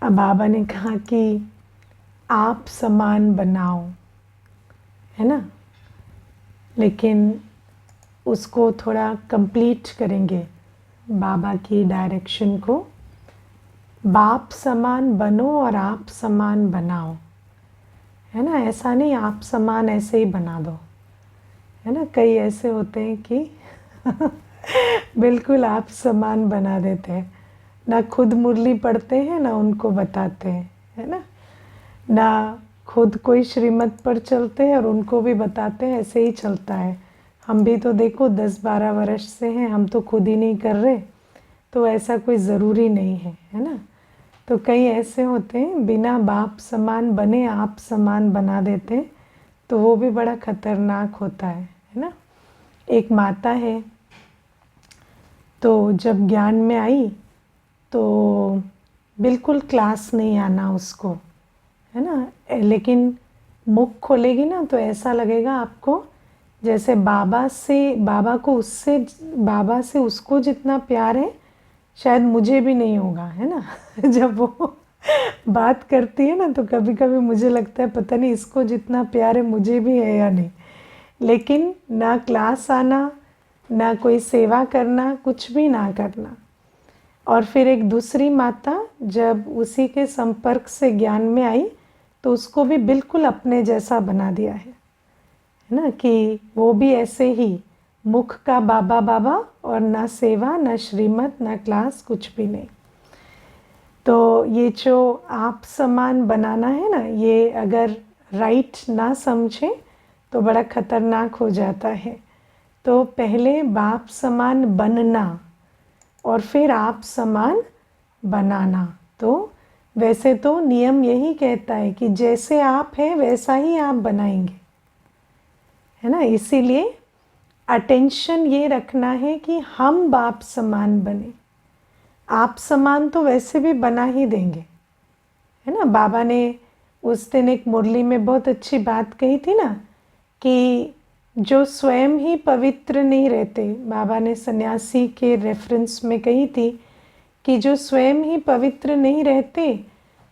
अब बाबा ने कहा कि आप समान बनाओ, है ना, लेकिन उसको थोड़ा कंप्लीट करेंगे बाबा की डायरेक्शन को। बाप समान बनो और आप समान बनाओ, है ना। ऐसा नहीं आप समान ऐसे ही बना दो, है ना। कई ऐसे होते हैं कि बिल्कुल आप समान बना देते हैं, ना खुद मुरली पढ़ते हैं ना उनको बताते हैं, है ना। ना खुद कोई श्रीमत पर चलते हैं और उनको भी बताते हैं, ऐसे ही चलता है। हम भी तो देखो 10-12 वर्ष से हैं, हम तो खुद ही नहीं कर रहे, तो ऐसा कोई ज़रूरी नहीं है ना। तो कई ऐसे होते हैं बिना बाप समान बने आप समान बना देते हैं, तो वो भी बड़ा खतरनाक होता है ना। एक माता है, तो जब ज्ञान में आई तो बिल्कुल क्लास नहीं आना उसको, है ना। लेकिन मुख खोलेगी ना तो ऐसा लगेगा आपको जैसे बाबा से उसको जितना प्यार है शायद मुझे भी नहीं होगा, है ना। जब वो बात करती है ना तो कभी कभी मुझे लगता है पता नहीं इसको जितना प्यार है मुझे भी है या नहीं। लेकिन ना क्लास आना, ना कोई सेवा करना, कुछ भी ना करना। और फिर एक दूसरी माता जब उसी के संपर्क से ज्ञान में आई तो उसको भी बिल्कुल अपने जैसा बना दिया है ना, कि वो भी ऐसे ही मुख का बाबा बाबा और ना सेवा ना श्रीमत ना क्लास, कुछ भी नहीं। तो ये जो आप समान बनाना है ना, ये अगर राइट ना समझें तो बड़ा खतरनाक हो जाता है। तो पहले बाप समान बनना और फिर आप समान बनाना। तो वैसे तो नियम यही कहता है कि जैसे आप हैं वैसा ही आप बनाएंगे, है ना। इसीलिए अटेंशन ये रखना है कि हम बाप समान बने। आप समान तो वैसे भी बना ही देंगे, है ना। बाबा ने उस दिन एक मुरली में बहुत अच्छी बात कही थी ना, कि जो स्वयं ही पवित्र नहीं रहते, बाबा ने सन्यासी के रेफरेंस में कही थी कि जो स्वयं ही पवित्र नहीं रहते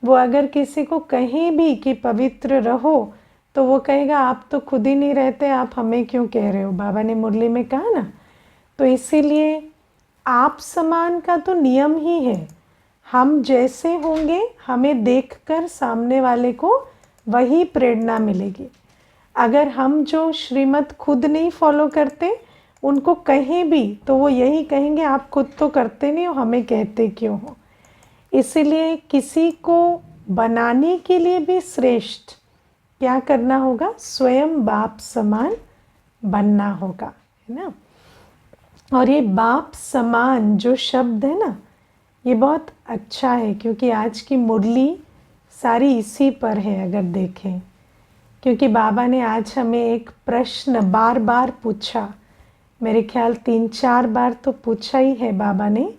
वो अगर किसी को कहीं भी कि पवित्र रहो तो वो कहेगा आप तो खुद ही नहीं रहते, आप हमें क्यों कह रहे हो। बाबा ने मुरली में कहा ना। तो इसीलिए आप समान का तो नियम ही है, हम जैसे होंगे हमें देखकर सामने वाले को वही प्रेरणा मिलेगी। अगर हम जो श्रीमत खुद नहीं फॉलो करते उनको कहीं भी तो वो यही कहेंगे आप खुद तो करते नहीं हो, हमें कहते क्यों हो। इसीलिए किसी को बनाने के लिए भी श्रेष्ठ क्या करना होगा, स्वयं बाप समान बनना होगा, है ना। और ये बाप समान जो शब्द है ना, ये बहुत अच्छा है क्योंकि आज की मुरली सारी इसी पर है अगर देखें। क्योंकि बाबा ने आज हमें एक प्रश्न बार बार पूछा, मेरे ख्याल 3-4 बार तो पूछा ही है बाबा ने,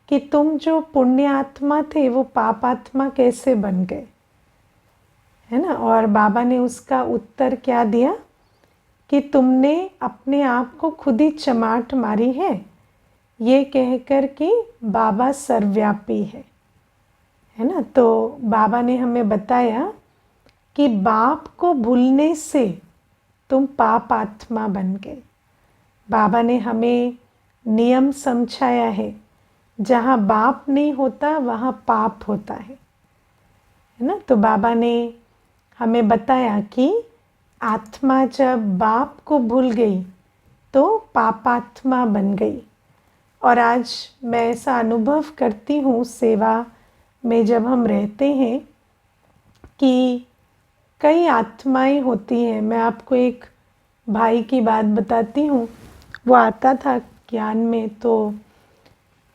कि तुम जो पुण्य आत्मा थे वो पाप आत्मा कैसे बन गए, है ना। और बाबा ने उसका उत्तर क्या दिया कि तुमने अपने आप को खुद ही चमाट मारी है ये कहकर कि बाबा सर्वव्यापी है ना। तो बाबा ने हमें बताया कि बाप को भूलने से तुम पाप आत्मा बन गए। बाबा ने हमें नियम समझाया है, जहाँ बाप नहीं होता वहाँ पाप होता है ना। तो बाबा ने हमें बताया कि आत्मा जब बाप को भूल गई तो पापात्मा बन गई। और आज मैं ऐसा अनुभव करती हूँ सेवा में जब हम रहते हैं कि कई आत्माएं होती हैं। मैं आपको एक भाई की बात बताती हूँ। वो आता था ज्ञान में, तो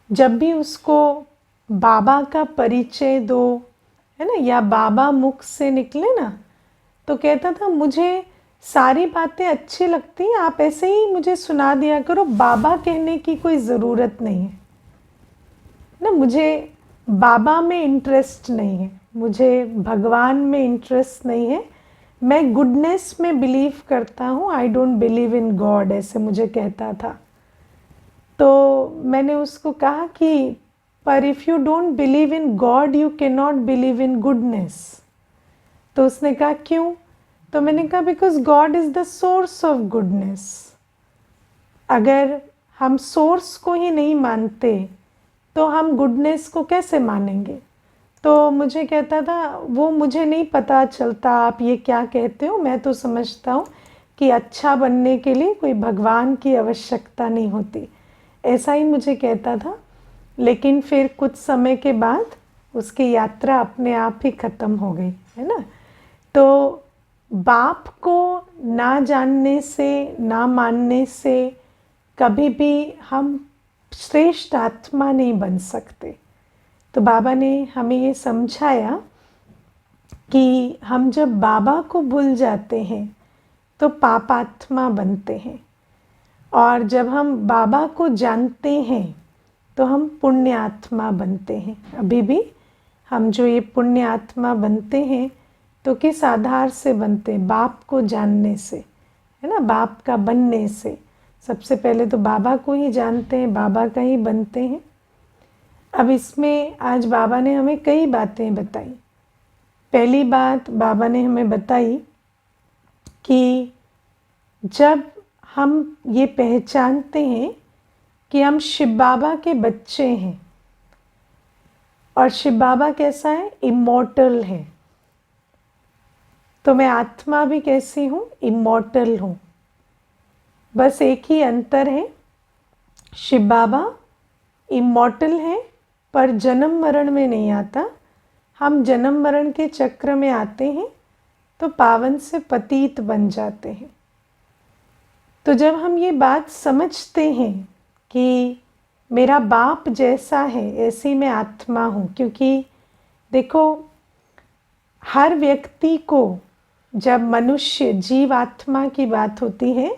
जब भी उसको बाबा का परिचय दो, है ना, या बाबा मुख से निकले ना, तो कहता था मुझे सारी बातें अच्छी लगती हैं, आप ऐसे ही मुझे सुना दिया करो, बाबा कहने की कोई ज़रूरत नहीं है ना। मुझे बाबा में इंटरेस्ट नहीं है, मुझे भगवान में इंटरेस्ट नहीं है, मैं गुडनेस में बिलीव करता हूँ, I don't believe in God, ऐसे मुझे कहता था। तो मैंने उसको कहा कि पर if you don't believe in God you can not believe in goodness. तो उसने कहा क्यों? तो मैंने कहा because God is the source of goodness. अगर हम सोर्स को ही नहीं मानते तो हम गुडनेस को कैसे मानेंगे? तो मुझे कहता था वो मुझे नहीं पता चलता आप ये क्या कहते हो, मैं तो समझता हूँ कि अच्छा बनने के लिए कोई भगवान की आवश्यकता नहीं होती, ऐसा ही मुझे कहता था। लेकिन फिर कुछ समय के बाद उसकी यात्रा अपने आप ही ख़त्म हो गई, है ना। तो बाप को ना जानने से, ना मानने से कभी भी हम श्रेष्ठ आत्मा नहीं बन सकते। तो बाबा ने हमें ये समझाया कि हम जब बाबा को भूल जाते हैं तो पापात्मा बनते हैं, और जब हम बाबा को जानते हैं तो हम पुण्य आत्मा बनते हैं। अभी भी हम जो ये पुण्य आत्मा बनते हैं तो किस आधार से बनते हैं? बाप को जानने से, है ना, बाप का बनने से। सबसे पहले तो बाबा को ही जानते हैं, बाबा का ही बनते हैं। अब इसमें आज बाबा ने हमें कई बातें बताई। पहली बात बाबा ने हमें बताई कि जब हम ये पहचानते हैं कि हम शिव बाबा के बच्चे हैं, और शिव बाबा कैसा है? इमॉर्टल है। तो मैं आत्मा भी कैसी हूँ? इमॉर्टल हूँ। बस एक ही अंतर है, शिव बाबा इमॉर्टल है पर जन्म मरण में नहीं आता। हम जन्म मरण के चक्र में आते हैं तो पावन से पतित बन जाते हैं। तो जब हम ये बात समझते हैं कि मेरा बाप जैसा है ऐसी मैं आत्मा हूँ, क्योंकि देखो हर व्यक्ति को जब मनुष्य जीवात्मा की बात होती है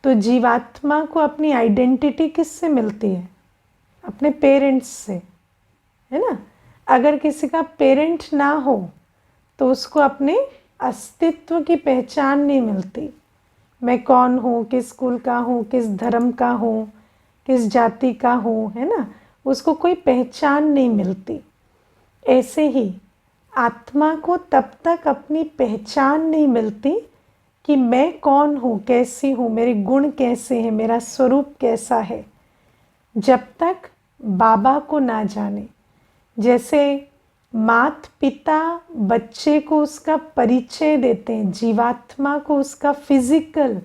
तो जीवात्मा को अपनी आइडेंटिटी किससे मिलती है? अपने पेरेंट्स से, है ना। अगर किसी का पेरेंट ना हो तो उसको अपने अस्तित्व की पहचान नहीं मिलती। मैं कौन हूँ, किस कुल का हूँ, किस धर्म का हूँ, किस जाति का हूँ, है ना, उसको कोई पहचान नहीं मिलती। ऐसे ही आत्मा को तब तक अपनी पहचान नहीं मिलती कि मैं कौन हूँ, कैसी हूँ, मेरे गुण कैसे हैं, मेरा स्वरूप कैसा है, जब तक बाबा को ना जाने। जैसे माता पिता बच्चे को उसका परिचय देते हैं, जीवात्मा को उसका फिजिकल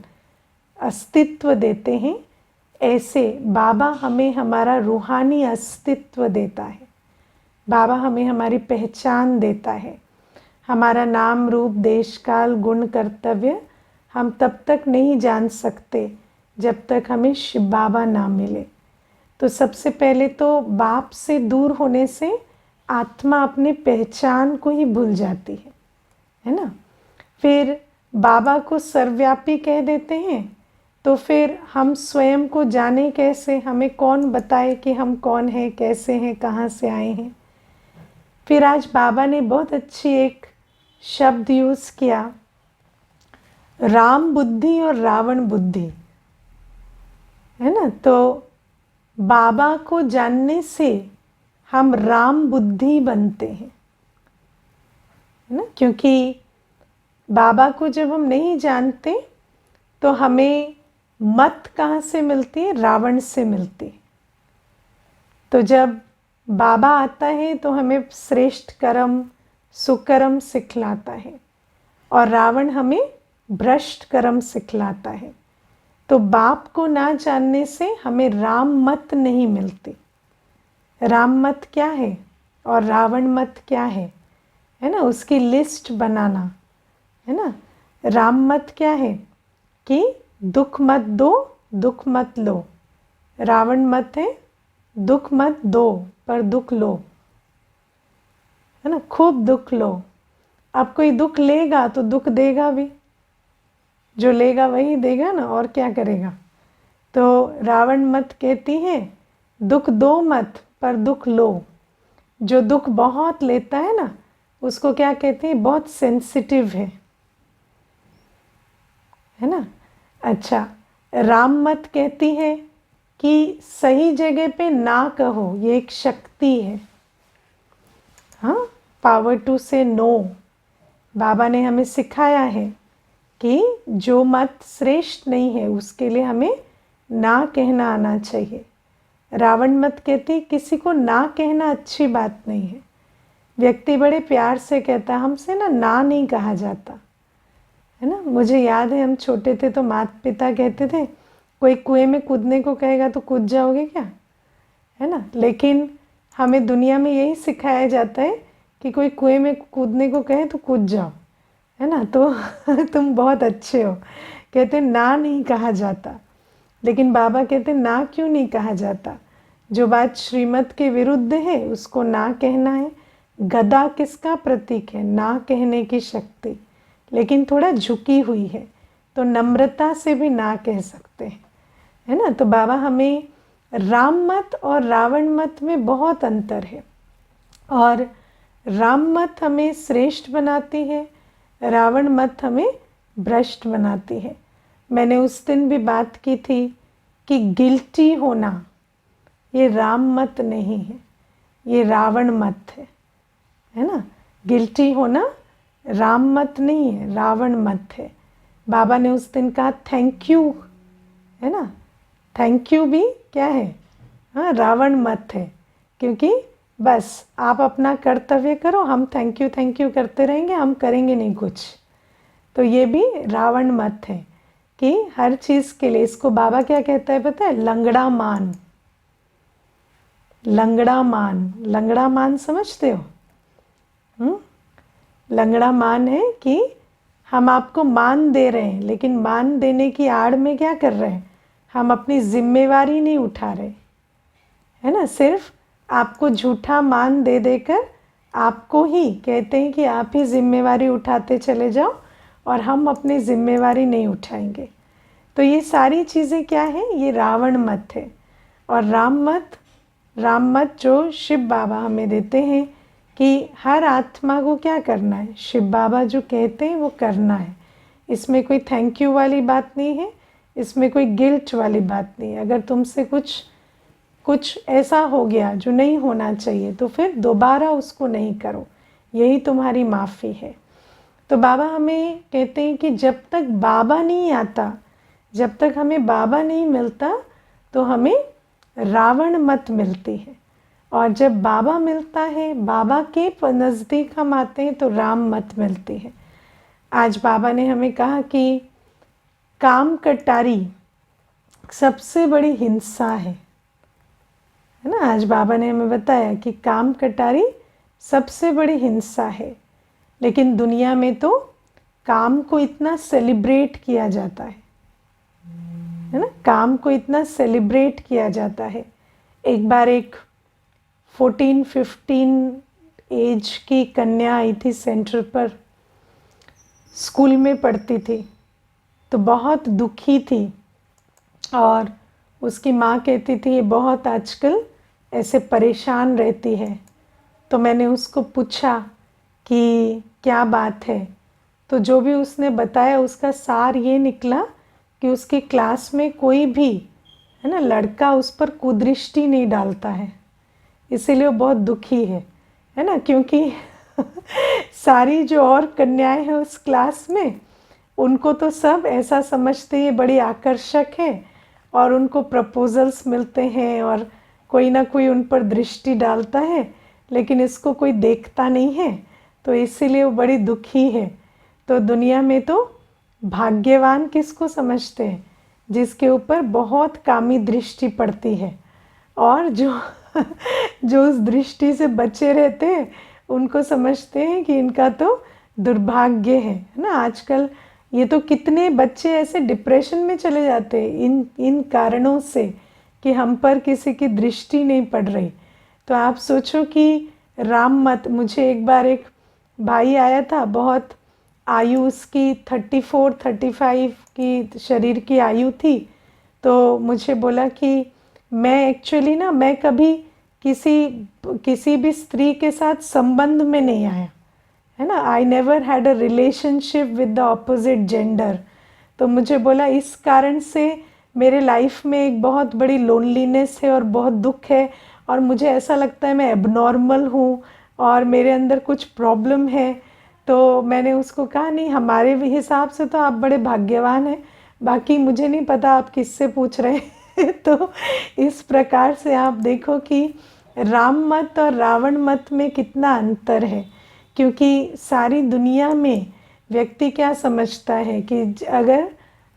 अस्तित्व देते हैं, ऐसे बाबा हमें हमारा रूहानी अस्तित्व देता है। बाबा हमें हमारी पहचान देता है। हमारा नाम, रूप, देश, काल, गुण, कर्तव्य हम तब तक नहीं जान सकते जब तक हमें शिव बाबा ना मिले। तो सबसे पहले तो बाप से दूर होने से आत्मा अपनी पहचान को ही भूल जाती है ना। फिर बाबा को सर्वव्यापी कह देते हैं तो फिर हम स्वयं को जाने कैसे? हमें कौन बताए कि हम कौन हैं, कैसे हैं, कहाँ से आए हैं? फिर आज बाबा ने बहुत अच्छी एक शब्द यूज़ किया, राम बुद्धि और रावण बुद्धि, है ना। तो बाबा को जानने से हम राम बुद्धि बनते हैं, है ना, क्योंकि बाबा को जब हम नहीं जानते तो हमें मत कहाँ से मिलती है? रावण से मिलती है। तो जब बाबा आता है तो हमें श्रेष्ठ कर्म, सुकर्म सिखलाता है, और रावण हमें भ्रष्ट कर्म सिखलाता है। तो बाप को ना जानने से हमें राम मत नहीं मिलती। राम मत क्या है और रावण मत क्या है ना, उसकी लिस्ट बनाना, है ना। राम मत क्या है कि दुख मत दो, दुख मत लो। रावण मत है दुख मत दो पर दुख लो, है ना, खूब दुख लो। अब कोई दुख लेगा तो दुख देगा भी, जो लेगा वही देगा ना, और क्या करेगा। तो रावण मत कहती है दुख दो मत पर दुख लो। जो दुख बहुत लेता है ना उसको क्या कहते हैं? बहुत सेंसिटिव है ना। अच्छा, राम मत कहती है कि सही जगह पे ना कहो, ये एक शक्ति है। हाँ, पावर टू से नो। बाबा ने हमें सिखाया है कि जो मत श्रेष्ठ नहीं है उसके लिए हमें ना कहना आना चाहिए। रावण मत कहती किसी को ना कहना अच्छी बात नहीं है। व्यक्ति बड़े प्यार से कहता है, हमसे ना नहीं कहा जाता है ना। मुझे याद है हम छोटे थे तो माता पिता कहते थे कोई कुएं में कूदने को कहेगा तो कूद जाओगे क्या, है ना। लेकिन हमें दुनिया में यही सिखाया जाता है कि कोई कुएं में कूदने को कहे तो कूद जाओ, है ना। तो तुम बहुत अच्छे हो। कहते ना नहीं कहा जाता। लेकिन बाबा कहते ना क्यों नहीं कहा जाता, जो बात श्रीमत के विरुद्ध है उसको ना कहना है। गदा किसका प्रतीक है, ना कहने की शक्ति, लेकिन थोड़ा झुकी हुई है तो नम्रता से भी ना कह सकते हैं, है ना। तो बाबा हमें राम मत और रावण मत में बहुत अंतर है, और राम मत हमें श्रेष्ठ बनाती है, रावण मत हमें भ्रष्ट बनाती है। मैंने उस दिन भी बात की थी कि गिल्टी होना ये राम मत नहीं है, ये रावण मत है ना। गिल्टी होना राम मत नहीं है, रावण मत है। बाबा ने उस दिन कहा थैंक यू, है ना। थैंक यू भी क्या है, हाँ, रावण मत है। क्योंकि बस आप अपना कर्तव्य करो, हम थैंक यू करते रहेंगे, हम करेंगे नहीं कुछ। तो ये भी रावण मत है कि हर चीज़ के लिए, इसको बाबा क्या कहता है पता है, लंगड़ा मान। लंगड़ा मान, लंगड़ा मान समझते हो? लंगड़ा मान है कि हम आपको मान दे रहे हैं, लेकिन मान देने की आड़ में क्या कर रहे हैं, हम अपनी जिम्मेवारी नहीं उठा रहे, है ना। सिर्फ आपको झूठा मान दे देकर आपको ही कहते हैं कि आप ही जिम्मेवारी उठाते चले जाओ, और हम अपनी जिम्मेवारी नहीं उठाएंगे। तो ये सारी चीज़ें क्या है, ये रावण मत है। और राम मत जो शिव बाबा हमें देते हैं कि हर आत्मा को क्या करना है, शिव बाबा जो कहते हैं वो करना है। इसमें कोई थैंक यू वाली बात नहीं है, इसमें कोई गिल्ट वाली बात नहीं है। अगर तुमसे कुछ ऐसा हो गया जो नहीं होना चाहिए तो फिर दोबारा उसको नहीं करो, यही तुम्हारी माफ़ी है। तो बाबा हमें कहते हैं कि जब तक बाबा नहीं आता, जब तक हमें बाबा नहीं मिलता तो हमें रावण मत मिलती है, और जब बाबा मिलता है, बाबा के नज़दीक हम आते हैं तो राम मत मिलती है। आज बाबा ने हमें कहा कि काम कटारी सबसे बड़ी हिंसा है ना। आज बाबा ने हमें बताया कि काम कटारी सबसे बड़ी हिंसा है, लेकिन दुनिया में तो काम को इतना सेलिब्रेट किया जाता है ना। काम को इतना सेलिब्रेट किया जाता है। एक बार एक 14-15 एज की कन्या आई थी सेंटर पर, स्कूल में पढ़ती थी, तो बहुत दुखी थी, और उसकी माँ कहती थी ये बहुत आजकल ऐसे परेशान रहती है। तो मैंने उसको पूछा कि क्या बात है, तो जो भी उसने बताया उसका सार ये निकला कि उसकी क्लास में कोई भी, है ना, लड़का उस पर कुदृष्टि नहीं डालता है, इसीलिए वो बहुत दुखी है ना। क्योंकि सारी जो और कन्याएं हैं उस क्लास में, उनको तो सब ऐसा समझते हैं बड़ी आकर्षक है, और उनको प्रपोजल्स मिलते हैं और कोई ना कोई उन पर दृष्टि डालता है, लेकिन इसको कोई देखता नहीं है, तो इसीलिए वो बड़ी दुखी है। तो दुनिया में तो भाग्यवान किसको समझते हैं, जिसके ऊपर बहुत कामी दृष्टि पड़ती है, और जो उस दृष्टि से बचे रहते हैं उनको समझते हैं कि इनका तो दुर्भाग्य है ना। आजकल ये तो कितने बच्चे ऐसे डिप्रेशन में चले जाते हैं इन कारणों से कि हम पर किसी की दृष्टि नहीं पड़ रही। तो आप सोचो कि राम मत, मुझे एक बार एक भाई आया था, बहुत आयु उसकी 34-35 की शरीर की आयु थी, तो मुझे बोला कि मैं एक्चुअली ना, मैं कभी किसी भी स्त्री के साथ संबंध में नहीं आया, है ना। I never had a relationship with the opposite gender. तो मुझे बोला इस कारण से मेरे लाइफ में एक बहुत बड़ी लोनलीनेस है और बहुत दुख है, और मुझे ऐसा लगता है मैं एबनॉर्मल हूँ और मेरे अंदर कुछ प्रॉब्लम है। तो मैंने उसको कहा नहीं, हमारे भी हिसाब से तो आप बड़े भाग्यवान हैं, बाकी मुझे नहीं पता आप किससे पूछ रहे हैं। तो इस प्रकार से आप देखो कि राम मत और रावण मत में कितना अंतर है। क्योंकि सारी दुनिया में व्यक्ति क्या समझता है कि अगर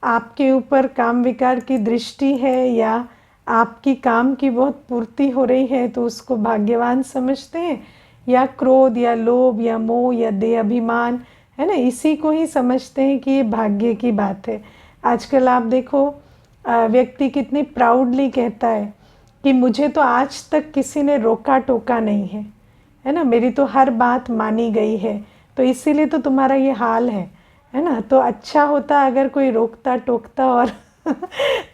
आपके ऊपर काम विकार की दृष्टि है या आपकी काम की बहुत पूर्ति हो रही है तो उसको भाग्यवान समझते हैं, या क्रोध या लोभ या मोह या देह अभिमान, है ना, इसी को ही समझते हैं कि ये भाग्य की बात है। आजकल आप देखो व्यक्ति कितनी प्राउडली कहता है कि मुझे तो आज तक किसी ने रोका टोका नहीं है ना, मेरी तो हर बात मानी गई है, तो इसीलिए तो तुम्हारा ये हाल है ना। तो अच्छा होता अगर कोई रोकता टोकता और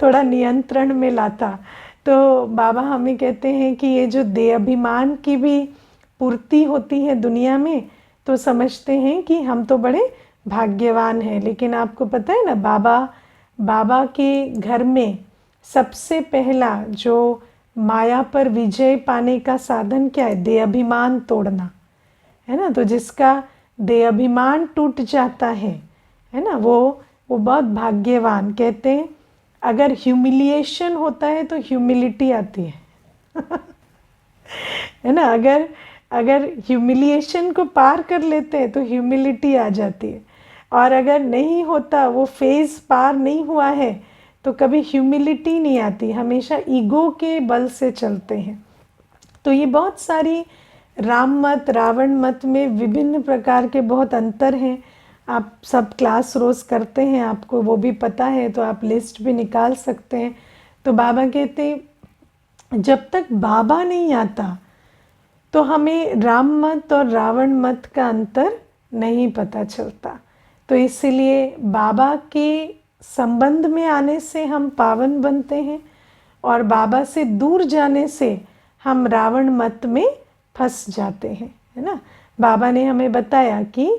थोड़ा नियंत्रण में लाता। तो बाबा हमें कहते हैं कि ये जो देह अभिमान की भी पूर्ति होती है दुनिया में, तो समझते हैं कि हम तो बड़े भाग्यवान हैं। लेकिन आपको पता है ना, बाबा के घर में सबसे पहला जो माया पर विजय पाने का साधन क्या है? देह अभिमान तोड़ना, है ना। तो जिसका देह अभिमान टूट जाता है ना, वो बहुत भाग्यवान। कहते हैं अगर ह्यूमिलिएशन होता है तो ह्यूमिलिटी आती है ना। अगर ह्यूमिलिएशन को पार कर लेते हैं तो ह्यूमिलिटी आ जाती है, और अगर नहीं होता, वो फेज़ पार नहीं हुआ है, तो कभी ह्यूमिलिटी नहीं आती, हमेशा ईगो के बल से चलते हैं। तो ये बहुत सारी राम मत रावण मत में विभिन्न प्रकार के बहुत अंतर हैं। आप सब क्लास रोज़ करते हैं, आपको वो भी पता है, तो आप लिस्ट भी निकाल सकते हैं। तो बाबा कहते जब तक बाबा नहीं आता तो हमें राम मत और रावण मत का अंतर नहीं पता चलता। तो इसलिए बाबा के संबंध में आने से हम पावन बनते हैं, और बाबा से दूर जाने से हम रावण मत में फंस जाते हैं, है ना। बाबा ने हमें बताया कि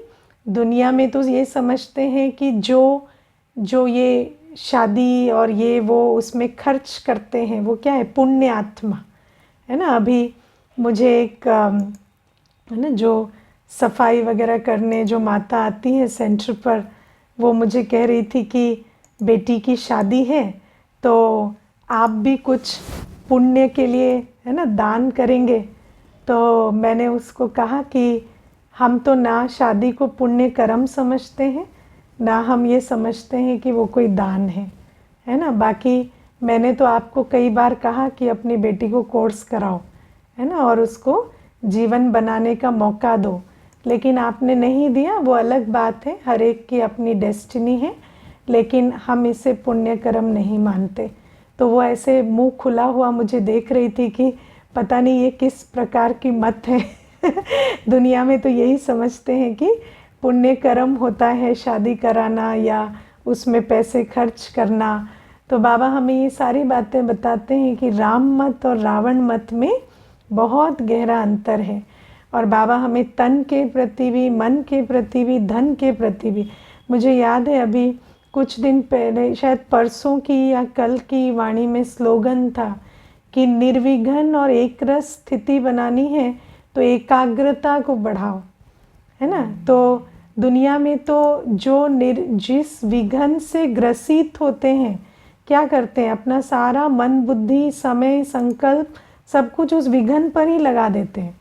दुनिया में तो ये समझते हैं कि जो ये शादी और ये वो उसमें खर्च करते हैं वो क्या है? पुण्य आत्मा, है ना। अभी मुझे एक है ना, जो सफाई वगैरह करने जो माता आती है सेंटर पर, वो मुझे कह रही थी कि बेटी की शादी है तो आप भी कुछ पुण्य के लिए, है ना, दान करेंगे। तो मैंने उसको कहा कि हम तो ना शादी को पुण्य कर्म समझते हैं, ना हम ये समझते हैं कि वो कोई दान है ना। बाकी मैंने तो आपको कई बार कहा कि अपनी बेटी को कोर्स कराओ, है ना, और उसको जीवन बनाने का मौका दो, लेकिन आपने नहीं दिया, वो अलग बात है, हर एक की अपनी डेस्टिनी है, लेकिन हम इसे पुण्य कर्म नहीं मानते। तो वो ऐसे मुंह खुला हुआ मुझे देख रही थी कि पता नहीं ये किस प्रकार की मत है। दुनिया में तो यही समझते हैं कि पुण्य कर्म होता है शादी कराना या उसमें पैसे खर्च करना। तो बाबा हमें ये सारी बातें बताते हैं कि राम मत और रावण मत में बहुत गहरा अंतर है, और बाबा हमें तन के प्रति भी, मन के प्रति भी, धन के प्रति भी। मुझे याद है अभी कुछ दिन पहले, शायद परसों की या कल की वाणी में स्लोगन था कि निर्विघ्न और एक रस स्थिति बनानी है तो एकाग्रता को बढ़ाओ, है ना। तो दुनिया में तो जो जिस विघ्न से ग्रसित होते हैं, क्या करते हैं? अपना सारा मन बुद्धि समय संकल्प सब कुछ उस विघ्न पर ही लगा देते हैं,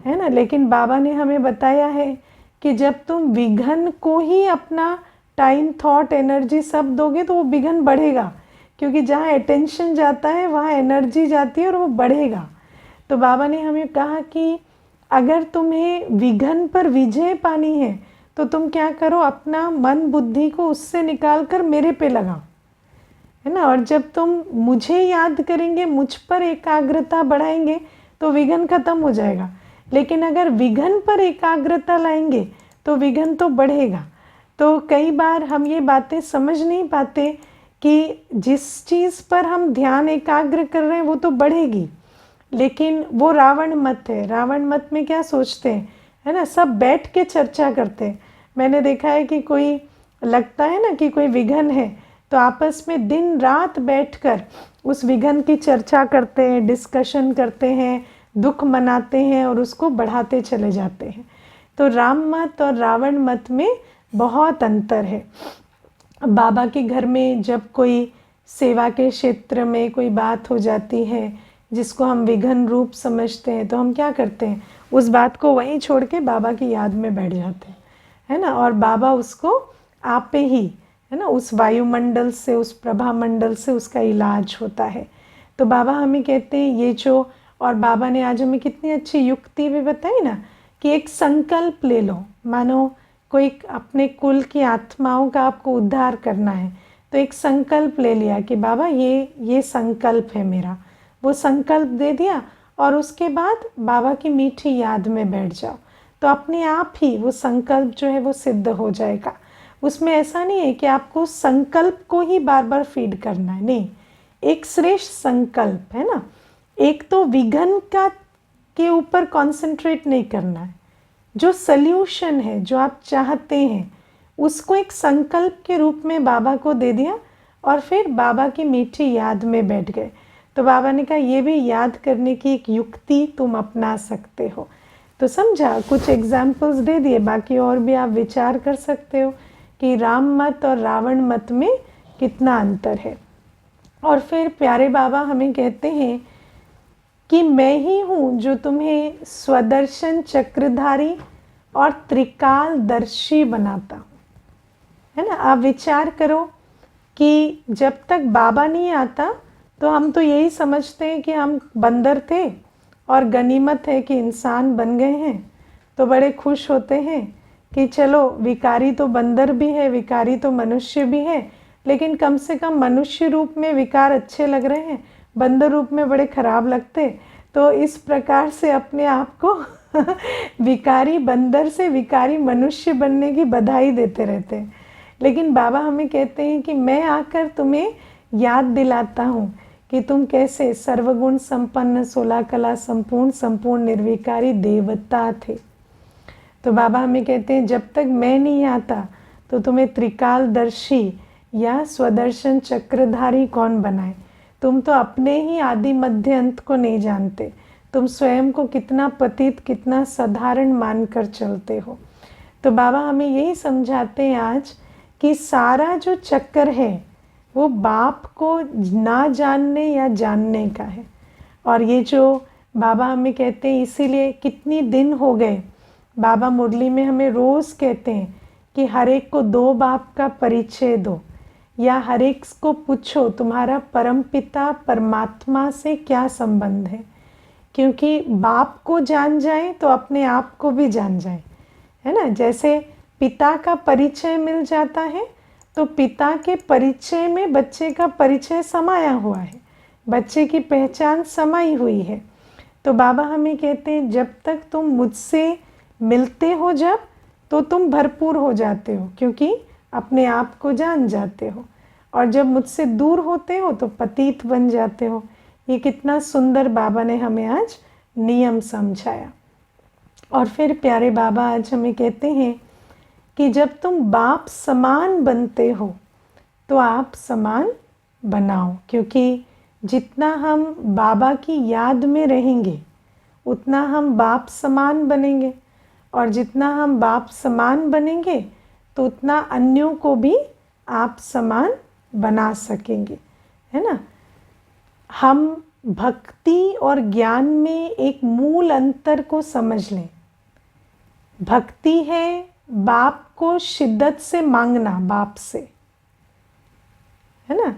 है ना। लेकिन बाबा ने हमें बताया है कि जब तुम विघ्न को ही अपना टाइम थॉट एनर्जी सब दोगे तो वो विघ्न बढ़ेगा, क्योंकि जहाँ अटेंशन जाता है वहाँ एनर्जी जाती है और वो बढ़ेगा। तो बाबा ने हमें कहा कि अगर तुम्हें विघ्न पर विजय पानी है तो तुम क्या करो, अपना मन बुद्धि को उससे निकाल कर मेरे पे लगाओ, है ना। और जब तुम मुझे याद करेंगे, मुझ पर एकाग्रता बढ़ाएंगे तो विघ्न खत्म हो जाएगा। लेकिन अगर विघ्न पर एकाग्रता लाएंगे तो विघ्न तो बढ़ेगा। तो कई बार हम ये बातें समझ नहीं पाते कि जिस चीज़ पर हम ध्यान एकाग्र कर रहे हैं वो तो बढ़ेगी, लेकिन वो रावण मत है। रावण मत में क्या सोचते हैं, है ना, सब बैठ के चर्चा करते हैं। मैंने देखा है कि कोई लगता है ना कि कोई विघ्न है तो आपस में दिन रात बैठकर उस विघन की चर्चा करते हैं, डिस्कशन करते हैं, दुख मनाते हैं और उसको बढ़ाते चले जाते हैं। तो राम मत और रावण मत में बहुत अंतर है। बाबा के घर में जब कोई सेवा के क्षेत्र में कोई बात हो जाती है जिसको हम विघन रूप समझते हैं, तो हम क्या करते हैं, उस बात को वहीं छोड़ के बाबा की याद में बैठ जाते हैं, है ना। और बाबा उसको आप पे ही, है ना, उस वायुमंडल से, उस प्रभा मंडल से उसका इलाज होता है। तो बाबा हमें कहते हैं ये जो, और बाबा ने आज हमें कितनी अच्छी युक्ति भी बताई ना, कि एक संकल्प ले लो। मानो कोई अपने कुल की आत्माओं का आपको उद्धार करना है, तो एक संकल्प ले लिया कि बाबा ये संकल्प है मेरा, वो संकल्प दे दिया और उसके बाद बाबा की मीठी याद में बैठ जाओ, तो अपने आप ही वो संकल्प जो है वो सिद्ध हो जाएगा। उसमें ऐसा नहीं है कि आपको संकल्प को ही बार बार फीड करना है, नहीं, एक श्रेष्ठ संकल्प है ना। एक तो विघन का के ऊपर कंसंट्रेट नहीं करना है, जो सल्यूशन है, जो आप चाहते हैं, उसको एक संकल्प के रूप में बाबा को दे दिया और फिर बाबा की मीठी याद में बैठ गए। तो बाबा ने कहा ये भी याद करने की एक युक्ति तुम अपना सकते हो। तो समझा, कुछ एग्जाम्पल्स दे दिए, बाकी और भी आप विचार कर सकते हो कि राम मत और रावण मत में कितना अंतर है। और फिर प्यारे बाबा हमें कहते हैं कि मैं ही हूँ जो तुम्हें स्वदर्शन चक्रधारी और त्रिकालदर्शी बनाता हूँ, है ना। आप विचार करो कि जब तक बाबा नहीं आता तो हम तो यही समझते हैं कि हम बंदर थे और गनीमत है कि इंसान बन गए हैं, तो बड़े खुश होते हैं कि चलो विकारी तो बंदर भी है, विकारी तो मनुष्य भी है, लेकिन कम से कम मनुष्य रूप में विकार अच्छे लग रहे हैं, बंदर रूप में बड़े खराब लगते। तो इस प्रकार से अपने आप को विकारी बंदर से विकारी मनुष्य बनने की बधाई देते रहते हैं। लेकिन बाबा हमें कहते हैं कि मैं आकर तुम्हें याद दिलाता हूँ कि तुम कैसे सर्वगुण संपन्न, 16 कला संपूर्ण, संपूर्ण निर्विकारी देवता थे। तो बाबा हमें कहते हैं जब तक मैं नहीं आता तो तुम्हें त्रिकालदर्शी या स्वदर्शन चक्रधारी कौन बनाए। तुम तो अपने ही आदि मध्य अंत को नहीं जानते, तुम स्वयं को कितना पतित, कितना साधारण मानकर चलते हो। तो बाबा हमें यही समझाते हैं आज कि सारा जो चक्कर है वो बाप को ना जानने या जानने का है। और ये जो बाबा हमें कहते हैं, इसीलिए कितनी दिन हो गए बाबा मुरली में हमें रोज़ कहते हैं कि हर एक को 2 बाप का परिचय दो, या हर एक को पूछो तुम्हारा परमपिता परमात्मा से क्या संबंध है। क्योंकि बाप को जान जाए तो अपने आप को भी जान जाए, है ना। जैसे पिता का परिचय मिल जाता है तो पिता के परिचय में बच्चे का परिचय समाया हुआ है, बच्चे की पहचान समाई हुई है। तो बाबा हमें कहते हैं जब तक तुम मुझसे मिलते हो जब, तो तुम भरपूर हो जाते हो, क्योंकि अपने आप को जान जाते हो, और जब मुझसे दूर होते हो तो पतित बन जाते हो। ये कितना सुंदर बाबा ने हमें आज नियम समझाया। और फिर प्यारे बाबा आज हमें कहते हैं कि जब तुम बाप समान बनते हो तो आप समान बनाओ, क्योंकि जितना हम बाबा की याद में रहेंगे उतना हम बाप समान बनेंगे, और जितना हम बाप समान बनेंगे तो उतना अन्यों को भी आप समान बना सकेंगे, है ना। हम भक्ति और ज्ञान में एक मूल अंतर को समझ लें। भक्ति है बाप को शिद्दत से मांगना, बाप से, है ना,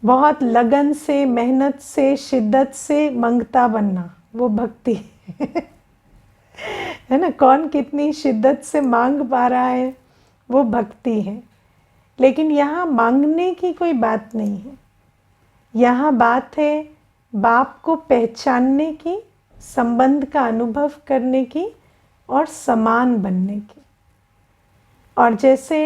बहुत लगन से, मेहनत से, शिद्दत से मांगता बनना, वो भक्ति है ना। कौन कितनी शिद्दत से मांग पा रहा है वो भक्ति है। लेकिन यहाँ मांगने की कोई बात नहीं है, यहाँ बात है बाप को पहचानने की, संबंध का अनुभव करने की और समान बनने की। और जैसे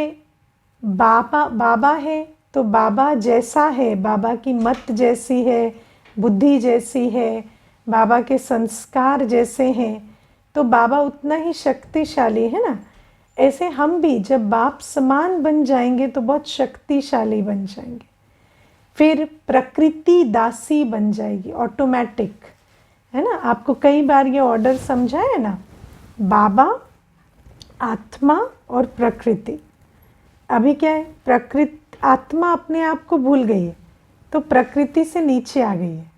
बाबा है तो बाबा जैसा है, बाबा की मत जैसी है, बुद्धि जैसी है, बाबा के संस्कार जैसे हैं, तो बाबा उतना ही शक्तिशाली है ना। ऐसे हम भी जब बाप समान बन जाएंगे तो बहुत शक्तिशाली बन जाएंगे। फिर प्रकृति दासी बन जाएगी ऑटोमेटिक, है ना। आपको कई बार ये ऑर्डर समझा है ना, बाबा, आत्मा और प्रकृति। अभी क्या है, प्रकृति, आत्मा अपने आप को भूल गई है तो प्रकृति से नीचे आ गई है।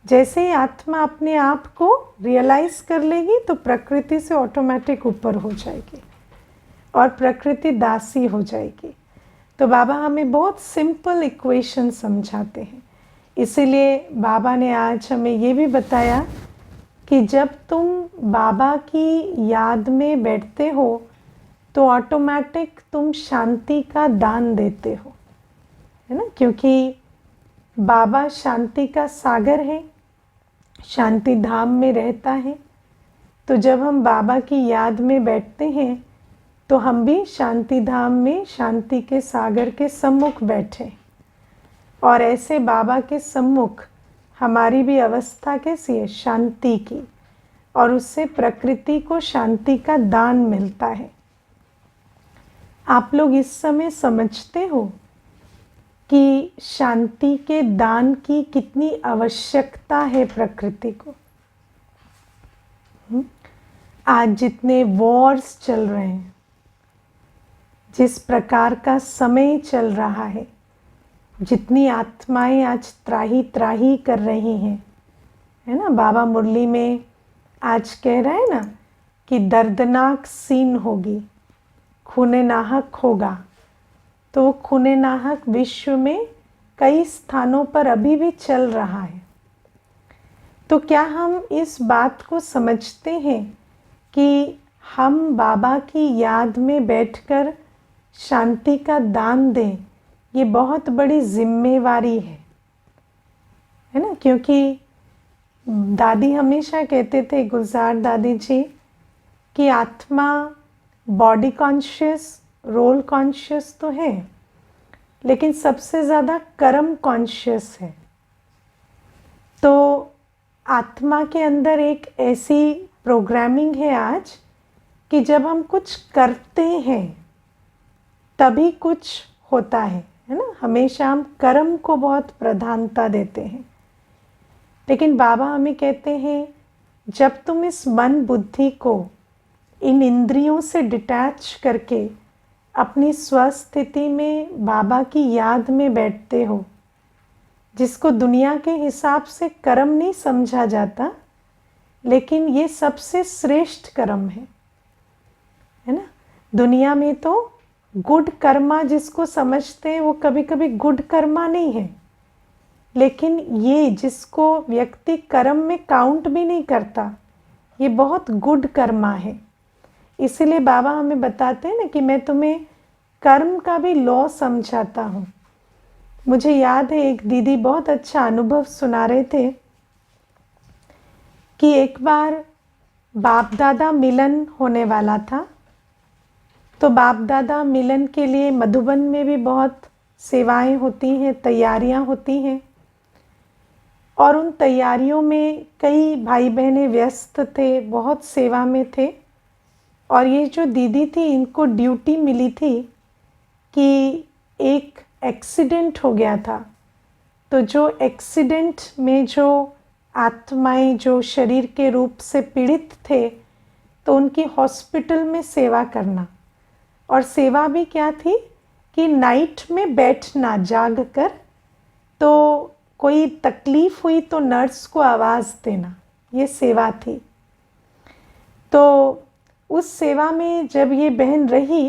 जैसे ही आत्मा अपने आप को रियलाइज कर लेगी तो प्रकृति से ऑटोमेटिक ऊपर हो जाएगी और प्रकृति दासी हो जाएगी। तो बाबा हमें बहुत सिंपल इक्वेशन समझाते हैं। इसीलिए बाबा ने आज हमें ये भी बताया कि जब तुम बाबा की याद में बैठते हो तो ऑटोमेटिक तुम शांति का दान देते हो, है ना। क्योंकि बाबा शांति का सागर है, शांति धाम में रहता है। तो जब हम बाबा की याद में बैठते हैं तो हम भी शांति धाम में शांति के सागर के सम्मुख बैठे, और ऐसे बाबा के सम्मुख हमारी भी अवस्था कैसी है, शांति की, और उससे प्रकृति को शांति का दान मिलता है। आप लोग इस समय समझते हो कि शांति के दान की कितनी आवश्यकता है प्रकृति को। आज जितने वॉर्स चल रहे हैं, जिस प्रकार का समय चल रहा है, जितनी आत्माएं आज त्राही त्राही कर रही हैं, है ना। बाबा मुरली में आज कह रहे हैं ना कि दर्दनाक सीन होगी, खूने नाहक होगा। तो वो खूने नाहक विश्व में कई स्थानों पर अभी भी चल रहा है। तो क्या हम इस बात को समझते हैं कि हम बाबा की याद में बैठकर शांति का दान दें? ये बहुत बड़ी जिम्मेवारी है ना। क्योंकि दादी हमेशा कहते थे, गुलजार दादी जी, कि आत्मा बॉडी कॉन्शियस, रोल कॉन्शियस तो है, लेकिन सबसे ज़्यादा कर्म कॉन्शियस है। तो आत्मा के अंदर एक ऐसी प्रोग्रामिंग है आज कि जब हम कुछ करते हैं तभी कुछ होता है ना। हमेशा हम कर्म को बहुत प्रधानता देते हैं, लेकिन बाबा हमें कहते हैं जब तुम इस मन बुद्धि को इन इंद्रियों से डिटैच करके अपनी स्वस्थिति में बाबा की याद में बैठते हो, जिसको दुनिया के हिसाब से कर्म नहीं समझा जाता, लेकिन ये सबसे श्रेष्ठ कर्म है ना। दुनिया में तो गुड कर्मा जिसको समझते हैं वो कभी कभी गुड कर्मा नहीं है, लेकिन ये जिसको व्यक्ति कर्म में काउंट भी नहीं करता, ये बहुत गुड कर्मा है। इसीलिए बाबा हमें बताते हैं ना कि मैं तुम्हें कर्म का भी लॉ समझाता हूँ। मुझे याद है एक दीदी बहुत अच्छा अनुभव सुना रहे थे कि एक बार बाप दादा मिलन होने वाला था। तो बाप दादा मिलन के लिए मधुबन में भी बहुत सेवाएं होती हैं, तैयारियां होती हैं, और उन तैयारियों में कई भाई बहनें व्यस्त थे, बहुत सेवा में थे। और ये जो दीदी थी, इनको ड्यूटी मिली थी कि एक एक्सीडेंट हो गया था। तो जो एक्सीडेंट में जो आत्माएं जो शरीर के रूप से पीड़ित थे, तो उनकी हॉस्पिटल में सेवा करना, और सेवा भी क्या थी कि नाइट में बैठना जाग कर, तो कोई तकलीफ़ हुई तो नर्स को आवाज़ देना, ये सेवा थी। तो उस सेवा में जब ये बहन रही,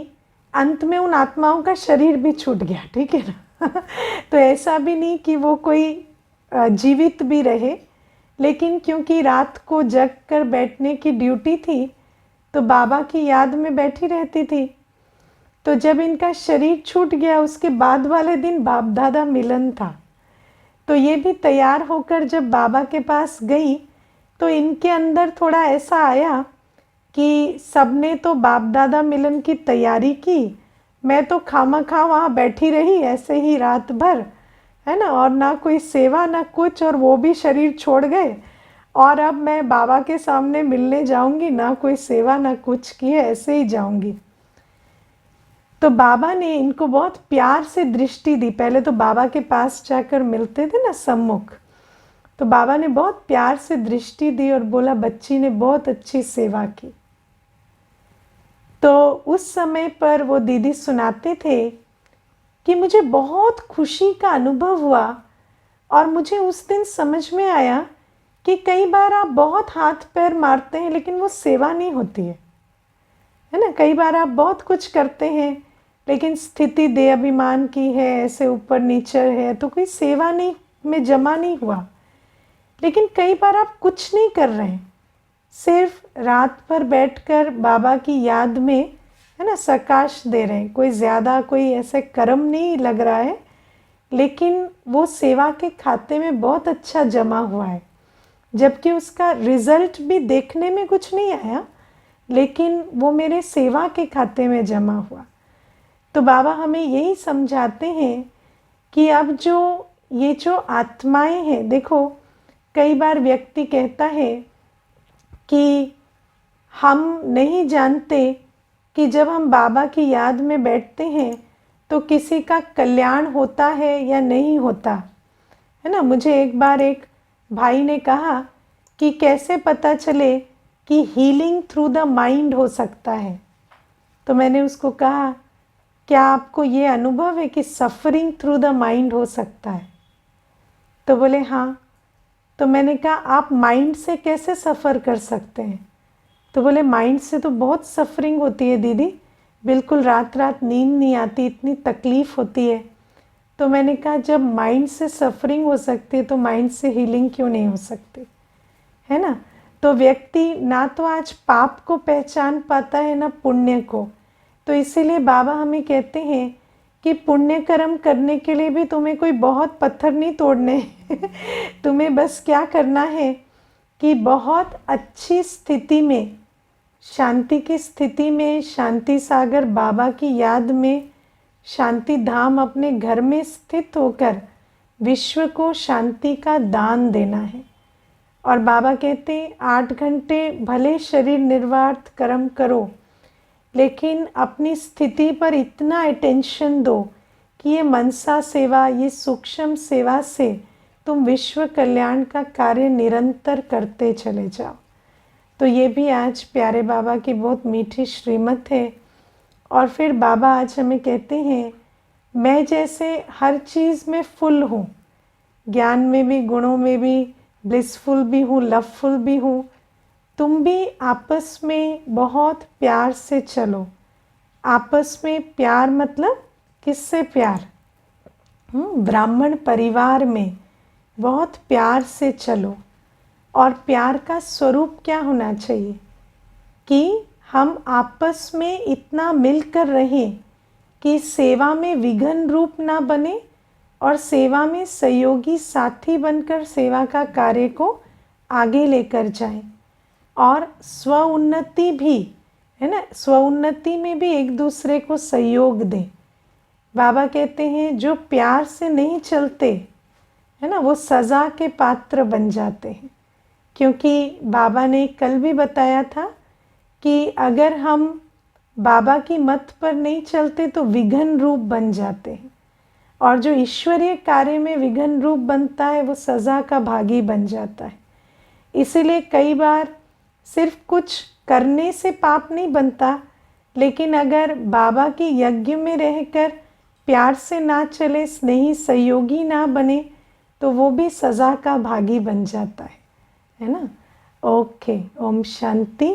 अंत में उन आत्माओं का शरीर भी छूट गया, ठीक है ना। तो ऐसा भी नहीं कि वो कोई जीवित भी रहे, लेकिन क्योंकि रात को जग कर बैठने की ड्यूटी थी तो बाबा की याद में बैठी रहती थी। तो जब इनका शरीर छूट गया, उसके बाद वाले दिन बाप दादा मिलन था। तो ये भी तैयार होकर जब बाबा के पास गई तो इनके अंदर थोड़ा ऐसा आया कि सबने तो बाप दादा मिलन की तैयारी की, मैं तो खामखा वहाँ बैठी रही ऐसे ही रात भर, है ना, और ना कोई सेवा ना कुछ, और वो भी शरीर छोड़ गए, और अब मैं बाबा के सामने मिलने जाऊंगी, ना कोई सेवा ना कुछ किए, ऐसे ही जाऊंगी। तो बाबा ने इनको बहुत प्यार से दृष्टि दी। पहले तो बाबा के पास जाकर मिलते थे ना सम्मुख, तो बाबा ने बहुत प्यार से दृष्टि दी और बोला बच्ची ने बहुत अच्छी सेवा की। तो उस समय पर वो दीदी सुनाते थे कि मुझे बहुत खुशी का अनुभव हुआ और मुझे उस दिन समझ में आया कि कई बार आप बहुत हाथ पैर मारते हैं लेकिन वो सेवा नहीं होती है ना। कई बार आप बहुत कुछ करते हैं लेकिन स्थिति देह अभिमान की है, ऐसे ऊपर नीचे है, तो कोई सेवा नहीं में जमा नहीं हुआ। लेकिन कई बार आप कुछ नहीं कर रहे हैं, सिर्फ रात भर बैठकर बाबा की याद में है ना सकाश दे रहे हैं। कोई ज़्यादा कोई ऐसे कर्म नहीं लग रहा है, लेकिन वो सेवा के खाते में बहुत अच्छा जमा हुआ है, जबकि उसका रिजल्ट भी देखने में कुछ नहीं आया, लेकिन वो मेरे सेवा के खाते में जमा हुआ। तो बाबा हमें यही समझाते हैं कि अब ये जो आत्माएं हैं, देखो कई बार व्यक्ति कहता है कि हम नहीं जानते कि जब हम बाबा की याद में बैठते हैं तो किसी का कल्याण होता है या नहीं होता है ना। मुझे एक बार एक भाई ने कहा कि कैसे पता चले कि हीलिंग थ्रू द माइंड हो सकता है। तो मैंने उसको कहा क्या आपको ये अनुभव है कि सफरिंग थ्रू द माइंड हो सकता है? तो बोले हाँ। तो मैंने कहा आप माइंड से कैसे सफ़र कर सकते हैं? तो बोले माइंड से तो बहुत सफरिंग होती है दीदी, बिल्कुल रात रात नींद नहीं आती, इतनी तकलीफ़ होती है। तो मैंने कहा जब माइंड से सफरिंग हो सकती है तो माइंड से हीलिंग क्यों नहीं हो सकती, है ना। तो व्यक्ति ना तो आज पाप को पहचान पाता है ना पुण्य को। तो इसीलिए बाबा हमें कहते हैं कि पुण्य कर्म करने के लिए भी तुम्हें कोई बहुत पत्थर नहीं तोड़ने तुम्हें बस क्या करना है कि बहुत अच्छी स्थिति में, शांति की स्थिति में, शांति सागर बाबा की याद में, शांति धाम अपने घर में स्थित होकर विश्व को शांति का दान देना है। और बाबा कहते हैं 8 घंटे भले शरीर निर्वात कर्म करो, लेकिन अपनी स्थिति पर इतना अटेंशन दो कि ये मनसा सेवा, ये सूक्ष्म सेवा से तुम विश्व कल्याण का कार्य निरंतर करते चले जाओ। तो ये भी आज प्यारे बाबा की बहुत मीठी श्रीमत है। और फिर बाबा आज हमें कहते हैं मैं जैसे हर चीज़ में फुल हूँ, ज्ञान में भी, गुणों में भी, ब्लिसफुल भी हूँ, लवफुल भी हूँ, तुम भी आपस में बहुत प्यार से चलो। आपस में प्यार मतलब किससे प्यार? ब्राह्मण परिवार में बहुत प्यार से चलो। और प्यार का स्वरूप क्या होना चाहिए कि हम आपस में इतना मिलकर रहें कि सेवा में विघ्न रूप ना बने और सेवा में सहयोगी साथी बनकर सेवा का कार्य को आगे लेकर जाएं। और स्व उन्नति भी है ना, स्व उन्नति में भी एक दूसरे को सहयोग दें। बाबा कहते हैं जो प्यार से नहीं चलते है ना वो सज़ा के पात्र बन जाते हैं। क्योंकि बाबा ने कल भी बताया था कि अगर हम बाबा की मत पर नहीं चलते तो विघ्न रूप बन जाते हैं, और जो ईश्वरीय कार्य में विघ्न रूप बनता है वो सज़ा का भागी बन जाता है। इसीलिए कई बार सिर्फ कुछ करने से पाप नहीं बनता, लेकिन अगर बाबा के यज्ञ में रहकर प्यार से ना चले, स्नेही सहयोगी ना बने, तो वो भी सज़ा का भागी बन जाता है ना। ओके, ओम शांति।